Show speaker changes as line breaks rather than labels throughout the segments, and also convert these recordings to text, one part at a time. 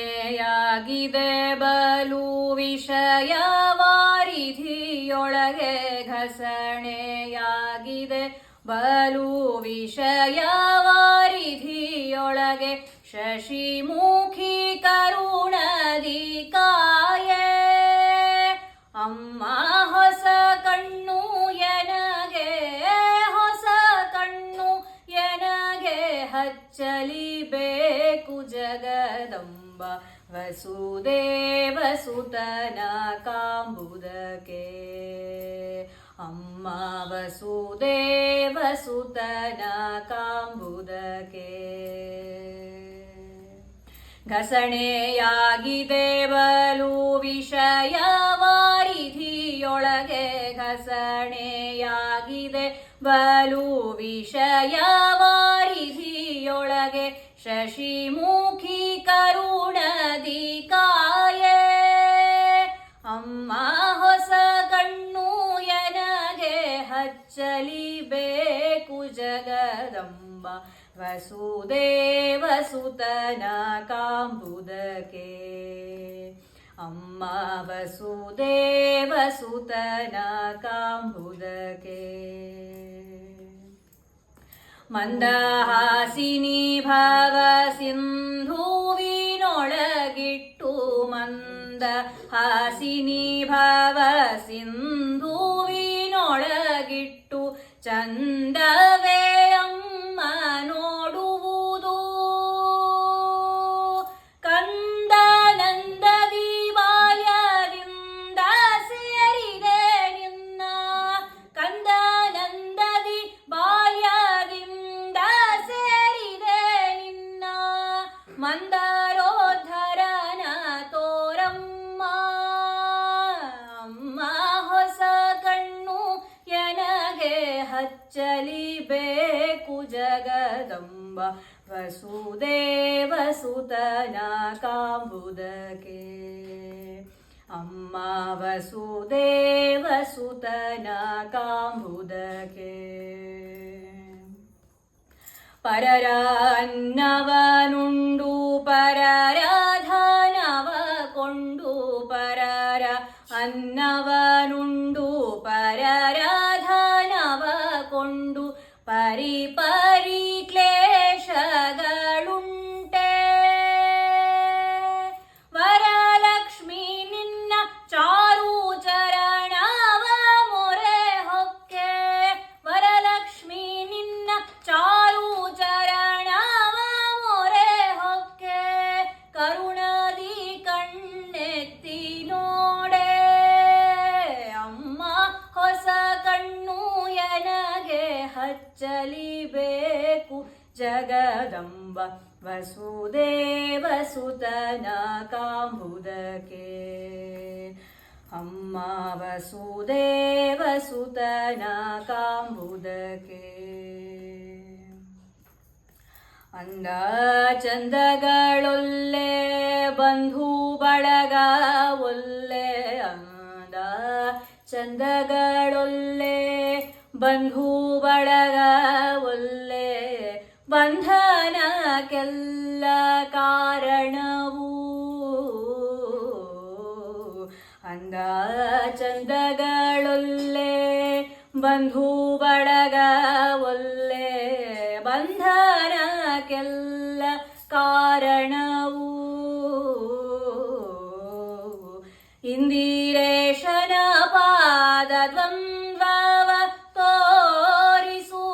ಘಸಣೆಯಾಗಿದೆ ಬಲು ವಿಷಯ ವಾರಿಧಿಯೊಳಗೆ ಘಸಣೆಯಾಗಿದೆ ಬಲು ವಿಷಯ ವಾರಿಧಿಯೊಳಗೆ ಶಶಿಮುಖಿ ಕರುಣದಿ ಕಾಯೆ ಅಮ್ಮ ಹೊಸ ಕಣ್ಣು ಎನಗೆ ಹೊಸ ಕಣ್ಣು ಎನಗೆ ಹಚ್ಚಲಿಬೇಕು ಜಗದಂಬ ವಸುದೇವ ಸುತನ ಕಾಂಬುದಕ್ಕೆ ಅಮ್ಮ ವಸುದೇವ ಸುತನ ಕಾಂಬುದಕ್ಕೆ ಘಸಣೆಯಾಗಿದೆ ಬಲು ವಿಷಯ ವಾರಿಧಿಯೊಳಗೆ ಘಸಣೆಯಾಗಿದೆ ಬಲು ವಿಷಯ ವಾರಿಧಿಯೊಳಗೆ ಶಶಿಮುಖಿ ಕರುಣದಿ ಕಾಯೆ ಅಮ್ಮ ಹೊಸ ಕಣ್ಣು ಎನಗೆ ಹಚ್ಚಲಿಬೇಕು ಜಗದಂಬ ವಸುದೇವ ಸುತನ ಕಾಂಬುದಕ್ಕೆ ಅಮ್ಮ ವಸುದೇವ ಸುತನ ಕಾಂಬುದಕ್ಕೆ ಮಂದಹಾಸಿನಿ ಭಾವ ಸಿಂಧುವಿನೊಳಗಿಟ್ಟು ಮಂದಹಾಸಿನಿ ಭಾವ ಸಿಂಧುವಿನೊಳಗಿಟ್ಟು ಚಂದವೇ ಅಮ್ಮ ನೋಡುವುದು ಕಂದನಂದದಿ ಬಾಲ್ಯದಿಂದ ಸೇರಿದೆ ನಿನ್ನ ಕಂದನಂದದಿ ಬಾಲ್ಯದಿಂದ ಸೇರಿದೆ ನಿನ್ನ ಮಂದರೋದ್ಧರನ ತೋರಮ್ಮ ಅಮ್ಮ ಹೊಸ ಕಣ್ಣು ಎನಗೆ ಹಚ್ಚಲಿಬೇಕು ಜಗದಂಬ ವಸುದೇವ ಸುತನ ಕಾಂಬುದಕ್ಕೆ ಅಮ್ಮ ವಸುದೇವ ಸುತನ ಕಾಂಬುದಕ್ಕೆ ಪರರ ಅನ್ನವನುಂಡು ಪರರ ಧನವ ಕೊಂಡು ಪರರ ಅನ್ನವನುಂಡು ಪರರ ಧನವ ಕೊಂಡು ಪರಿ ಪರಿ ಕ್ಲೇಶಗಳುಂಟೆ ವರಲಕ್ಷ್ಮಿ ನಿನ್ನ ಚಾರು ಚರಣವ ಮೊರೆ ಹೊಕ್ಕೆ ವರಲಕ್ಷ್ಮಿ ನಿನ್ನ ಚಾರು ಚರಣವ ಮೊರೆ ಹೊಕ್ಕೆ ಕರುಣದಿ ಕಣ್ಣೆತ್ತಿ ನೋಡೆ ಅಮ್ಮ ಹೊಸ ಕಣ್ಣು ಎನಗೆ ಹಚ್ಚಲಿಬೇಕು ಜಗದಂಬ ವಸುದೇವ ಸುತನ ಕಾಂಬುದಕ್ಕೆ ಅಮ್ಮ ವಸುದೇವ ಸುತನ ಕಾಂಬುದಕ್ಕೆ ಅಂದ ಚಂದಗಳೊಲ್ಲೆ ಬಂಧು ಬಳಗ ಒಲ್ಲೆ ಅಂದ ಚಂದಗಳೊಲ್ಲೆ ಬಂಧು ಬಳಗ ಒಲ್ಲೆ ಬಂಧನಕ್ಕೆಲ್ಲ ಕಾರಣವು ಅಂದ ಚಂದಗಳೊಲ್ಲೆ ಬಂಧು ಬಳಗ ಒಲ್ಲೆ ಬಂಧನಕ್ಕೆಲ್ಲ ಕಾರಣವು ಇಂದಿರೇಶನ ಪಾದ ದ್ವಂದ್ವವ ತೋರಿಸು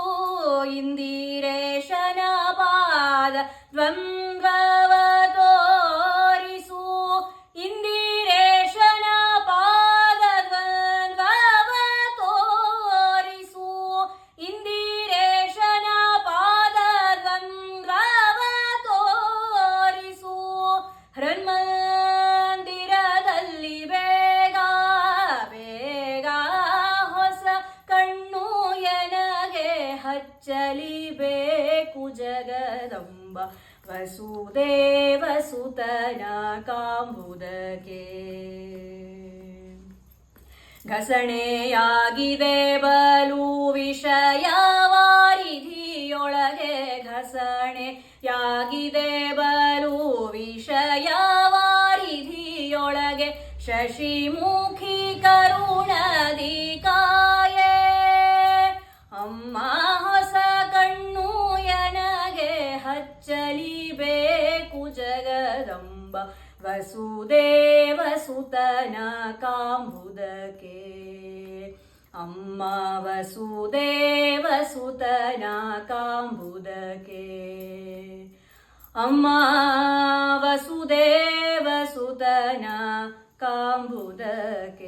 ಇಂದಿರೇಶನ ಪಾದ ದ್ವಂದ್ವವ ತೋರಿಸು ಇಂದಿರೇಶನ ಪಾದ ದ್ವಂದ್ವವ ತೋರಿಸು ಇಂದಿರೇಶನ ಪಾದ ದ್ವಂದ್ವವ ತೋರಿಸು ಹೃನ್ಮಂದಿರದಲ್ಲಿ ಬೇಗ ಬೇಗ ಹೊಸ ಕಣ್ಣು ಎನಗೆ ಹಚ್ಚಲಿಬೇಕು ಜಗದಂಬ ವಸುದೇವ ಸುತನ ಕಾಂಬುದಕ್ಕೆ ಘಸಣೆಯಾಗಿದೆ ಬಲು ವಿಷಯ ವಾರಿಧಿಯೊಳಗೆ ಘಸಣೆಯಾಗಿದೆ ಬಲು ಶಶಿಮುಖಿ ಕರುಣದಿಕಾಯೇ ಅಮ್ಮ ಹೊಸ ಕಣ್ಣು ಎನಗೆ ಹಚ್ಚಲಿ ಬೇಕು ಜಗದಂಬ ವಸುದೇವ ಸುತನ ಕಾಂಬುದಕ್ಕೆ ಅಮ್ಮ ವಸುದೇವ ಸುತನ ಕಾಂಬುದಕ್ಕೆ ಅಮ್ಮ ವಸುದೇವ ಸುತನ ಕಾಂಬುದಕ್ಕೆ